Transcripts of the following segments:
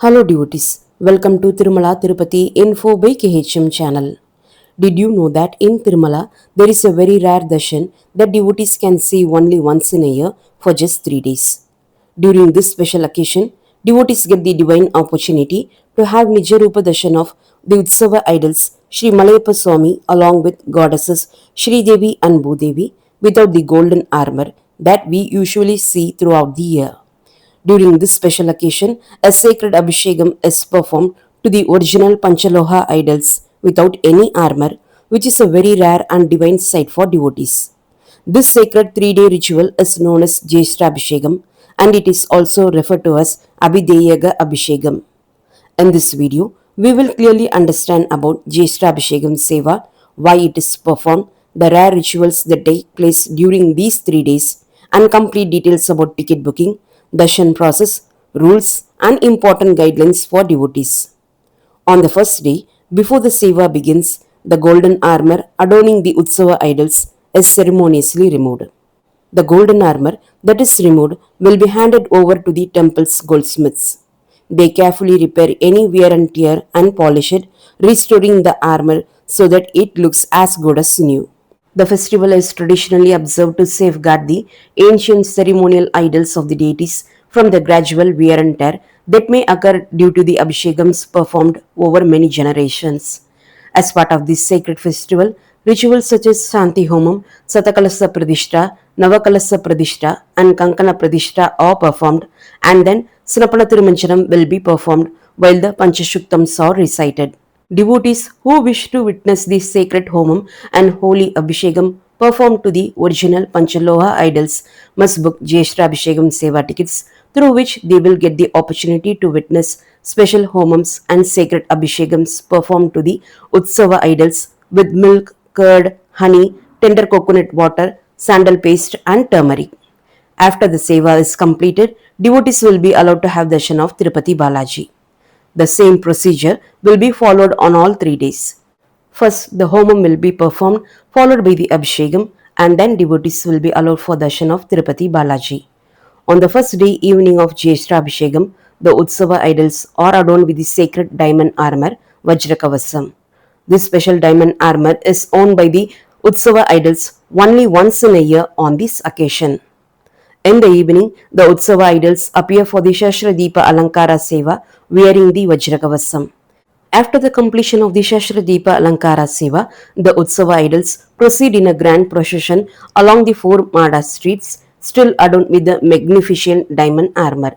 Hello devotees, welcome to Tirumala Tirupati Info by KHM channel. Did you know that in Tirumala there is a very rare darshan that devotees can see only once in a year for just 3 days? During this special occasion, devotees get the divine opportunity to have Nijaroopa Darshan of the Utsava idols Sri Malayappa Swamy along with goddesses Sridevi and Bhudevi without the golden armor that we usually see throughout the year. During this special occasion, a sacred Abhishekam is performed to the original Panchaloha idols without any armor, which is a very rare and divine sight for devotees. This sacred 3-day ritual is known as Jyeshtabhishekam and it is also referred to as Abhideyaga Abhishekam. In this video, we will clearly understand about Jyeshtabhishekam Seva, why it is performed, the rare rituals that take place during these 3 days, and complete details about ticket booking, darshan process, rules, and important guidelines for devotees. On the first day, before the seva begins, the golden armor adorning the Utsava idols is ceremoniously removed. The golden armor that is removed will be handed over to the temple's goldsmiths. They carefully repair any wear and tear and polish it, restoring the armor so that it looks as good as new. The festival is traditionally observed to safeguard the ancient ceremonial idols of the deities from the gradual wear and tear that may occur due to the abhishekams performed over many generations. As part of this sacred festival, rituals such as Shanti Homam, Satakalasa Pradishta, Navakalasa Pradishta, and Kankana Pradishta are performed, and then Snapana Tirumanchanam will be performed while the Panchashuktams are recited. Devotees who wish to witness the sacred homam and holy abhishekam performed to the original Panchaloha idols must book Jyeshtabhishekam Seva tickets through which they will get the opportunity to witness special homams and sacred abhishekams performed to the Utsava idols with milk, curd, honey, tender coconut water, sandal paste and turmeric. After the seva is completed, devotees will be allowed to have darshan of Tirupati BALAJI. The same procedure will be followed on all 3 days. First, the homam will be performed, followed by the abhishekam, and then devotees will be allowed for darshan of Tirupati BALAJI. On the first day evening of Jyeshtabhishekam, the Utsava idols are adorned with the sacred diamond armor, Vajrakavasam. This special diamond armor is worn by the Utsava idols only once in a year on this occasion. In the evening, the Utsava idols appear for the Shashradeepa Alankara Seva wearing the Vajrakavasam. After the completion of the Shashradeepa Alankara Seva, the Utsava idols proceed in a grand procession along the 4 Mada streets, still adorned with the magnificent diamond armor.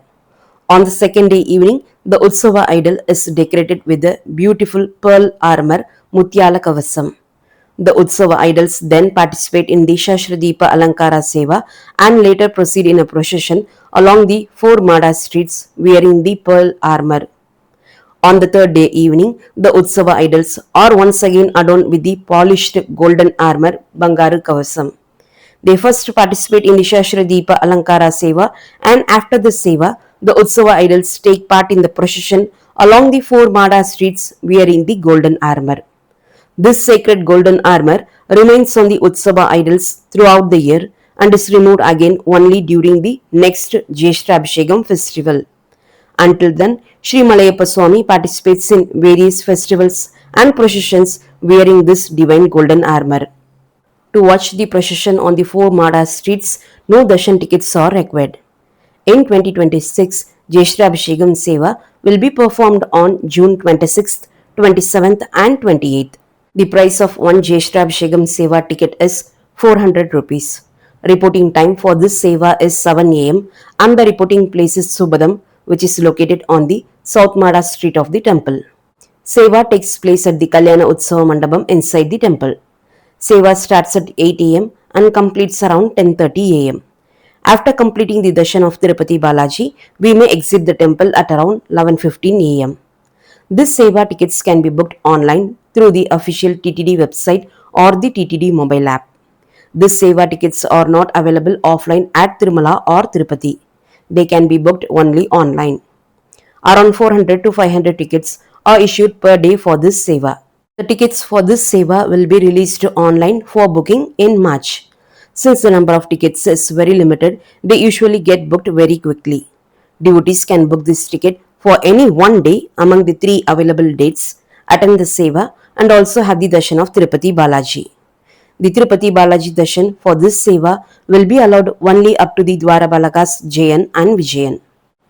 On the second day evening, the Utsava idol is decorated with the beautiful pearl armor Mutyala Kavasam. The Utsava idols then participate in the Shashradeepa Alankara Seva and later proceed in a procession along the 4 Mada streets wearing the pearl armor. On the third day evening, the Utsava idols are once again adorned with the polished golden armor Bangaru Kavasam. They first participate in the Shashradeepa Alankara Seva and after the Seva, the Utsava idols take part in the procession along the 4 Mada streets wearing the golden armor. This sacred golden armor remains on the Utsava idols throughout the year and is removed again only during the next Jyeshtabhishekam festival. Until then, Sri Malayappa Swamy participates in various festivals and processions wearing this divine golden armor. To watch the procession on the 4 Mada streets, no darshan tickets are required. In 2026, Jyeshtabhishekam Seva will be performed on June 26th, 27th and 28th. The price of one Jyeshtabhishekam Seva ticket is 400 rupees. Reporting time for this Seva is 7 am and the reporting place is Subadam, which is located on the South Mada street of the temple. Seva takes place at the Kalyana Utsava Mandapam inside the temple. Seva starts at 8 am and completes around 10:30 am. After completing the darshan of Tirupati BALAJI, we may exit the temple at around 11:15 am. This Seva tickets can be booked online through the official TTD website or the TTD mobile app. This Seva tickets are not available offline at Tirumala or Tirupati. They can be booked only online. Around 400 to 500 tickets are issued per day for this Seva. The tickets for this Seva will be released online for booking in March. Since the number of tickets is very limited, they usually get booked very quickly. Devotees can book this ticket for any one day among the 3 available dates, attend the Seva and also have the darshan of Tirupati Balaji. The Tirupati Balaji darshan for this Seva will be allowed only up to the Dwara Balakas Jayan and Vijayan.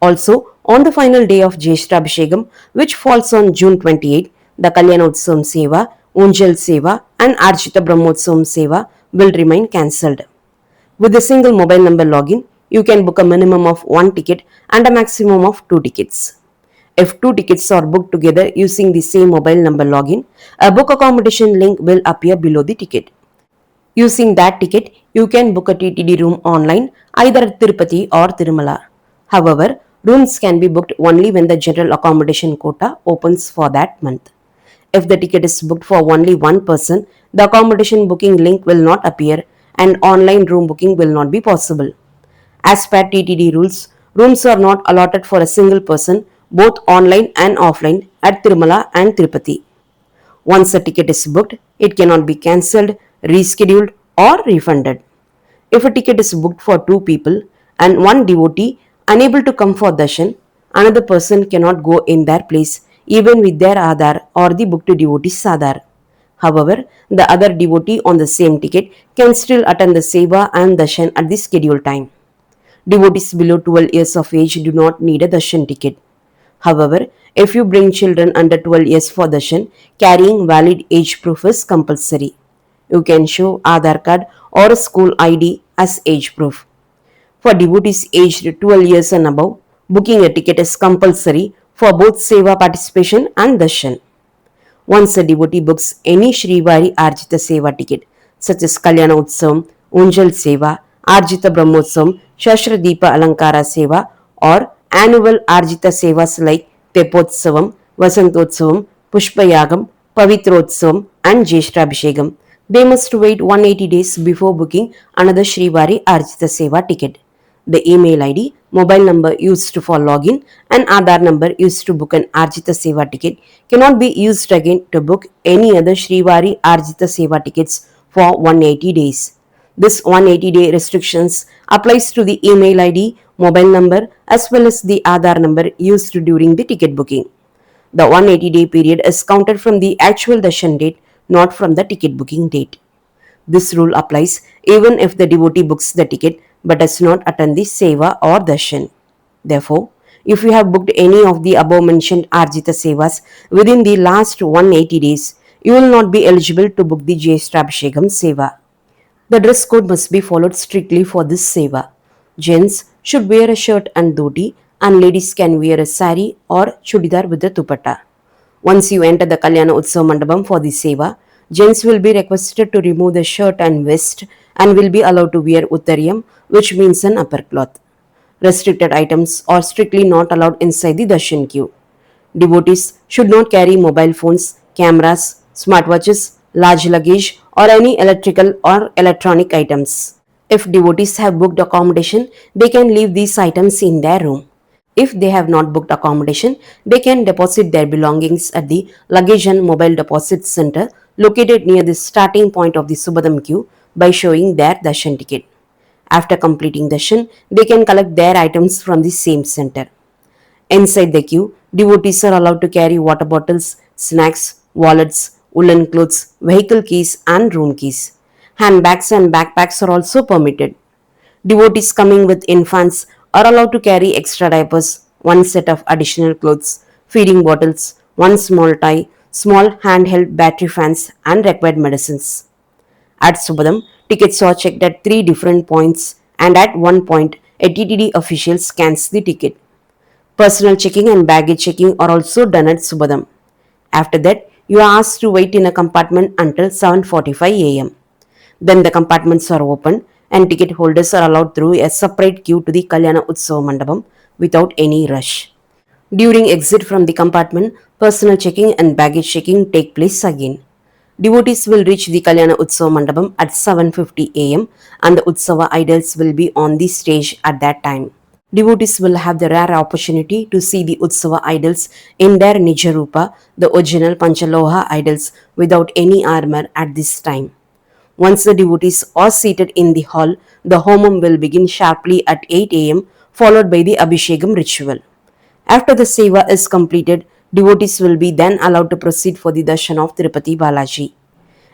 Also, on the final day of Jyeshtabhishekam, which falls on June 28, the Kalyanotsavam Seva, Unjal Seva and Arjitha Brahmotsavam Seva will remain cancelled. With a single mobile number login, you can book a minimum of 1 ticket and a maximum of 2 tickets. If 2 tickets are booked together using the same mobile number login, a book accommodation link will appear below the ticket. Using that ticket, you can book a TTD room online either at Tirupati or Tirumala. However, rooms can be booked only when the general accommodation quota opens for that month. If the ticket is booked for only one person, the accommodation booking link will not appear and online room booking will not be possible. As per TTD rules, rooms are not allotted for a single person both online and offline at Tirumala and Tirupati. Once a ticket is booked, it cannot be cancelled, rescheduled, or refunded. If a ticket is booked for 2 people and one devotee unable to come for darshan, another person cannot go in their place even with their Aadhar or the booked devotee's Aadhar. However, the other devotee on the same ticket can still attend the Seva and darshan at the scheduled time. Devotees below 12 years of age do not need a darshan ticket. However, if you bring children under 12 years for darshan, carrying valid age proof is compulsory. You can show Aadhar card or a school ID as age proof. For devotees aged 12 years and above, booking a ticket is compulsory for both Seva participation and darshan. Once a devotee books any Srivari Arjitha Seva ticket, such as Kalyanotsavam, Unjal Seva, Arjitha Brahmotsavam, Shashradeepa Alankara Seva, or annual Arjitha Sevas like Tepotsavam, Vasantotsavam, Pushpayagam, Pavitrodsavam, and Jyeshtabhishekam, they must wait 180 days before booking another Srivari Arjitha Seva ticket. The email ID, mobile number used for login, and Aadhar number used to book an Arjitha Seva ticket cannot be used again to book any other Srivari Arjitha Seva tickets for 180 days. This 180-day restrictions applies to the email ID, mobile number as well as the Aadhar number used during the ticket booking. The 180-day period is counted from the actual darshan date, not from the ticket booking date. This rule applies even if the devotee books the ticket but does not attend the Seva or Darshan. Therefore, if you have booked any of the above mentioned Arjita Sevas within the last 180 days, you will not be eligible to book the Jyeshtabhishekam Seva. The dress code must be followed strictly for this Seva. Gents should wear a shirt and dhoti and ladies can wear a sari or chudidar with a dupatta. Once you enter the Kalyana Utsav Mandapam for the Seva, gents will be requested to remove the shirt and vest and will be allowed to wear uttariyam, which means an upper cloth. Restricted items are strictly not allowed inside the darshan queue. Devotees should not carry mobile phones, cameras, smartwatches, large luggage, or any electrical or electronic items. If devotees have booked accommodation, they can leave these items in their room. If they have not booked accommodation, they can deposit their belongings at the Luggage and Mobile Deposit Center located near the starting point of the Subhadam queue by showing their darshan ticket. After completing darshan, they can collect their items from the same center. Inside the queue, devotees are allowed to carry water bottles, snacks, wallets, woolen clothes, vehicle keys and room keys. Handbags and backpacks are also permitted. Devotees coming with infants are allowed to carry extra diapers, one set of additional clothes, feeding bottles, one small tie, small handheld battery fans and required medicines. At Subhadam, tickets are checked at 3 different points and at one point a TTD official scans the ticket. Personal checking and baggage checking are also done at Subhadam. After that, you are asked to wait in a compartment until 7:45 am. Then the compartments are opened and ticket holders are allowed through a separate queue to the Kalyana Utsav Mandapam without any rush. During exit from the compartment, personal checking and baggage checking take place again. Devotees will reach the Kalyana Utsav Mandapam at 7:50 am and the Utsava idols will be on the stage at that time. Devotees will have the rare opportunity to see the Utsava idols in their Nijaroopa, the original Panchaloha idols, without any armor at this time. Once the devotees are seated in the hall, the homam will begin sharply at 8 am, followed by the Abhishekam ritual. After the seva is completed, devotees will be then allowed to proceed for the darshan of Tirupati Balaji.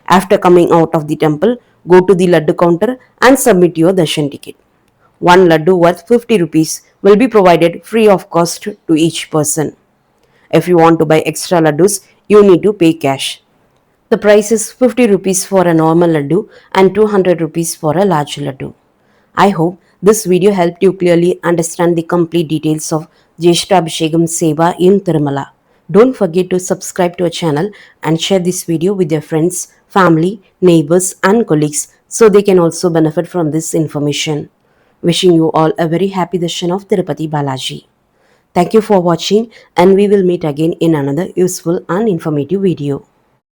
After coming out of the temple, go to the laddu counter and submit your darshan ticket. One laddu worth 50 rupees will be provided free of cost to each person. If you want to buy extra laddus, you need to pay cash. The price is 50 rupees for a normal laddu and 200 rupees for a large laddu. I hope this video helped you clearly understand the complete details of Jyeshtabhishekam Seva in Tirumala. Don't forget to subscribe to our channel and share this video with your friends, family, neighbors and colleagues so they can also benefit from this information. Wishing you all a very happy darshan of Tirupati Balaji. Thank you for watching and we will meet again in another useful and informative video.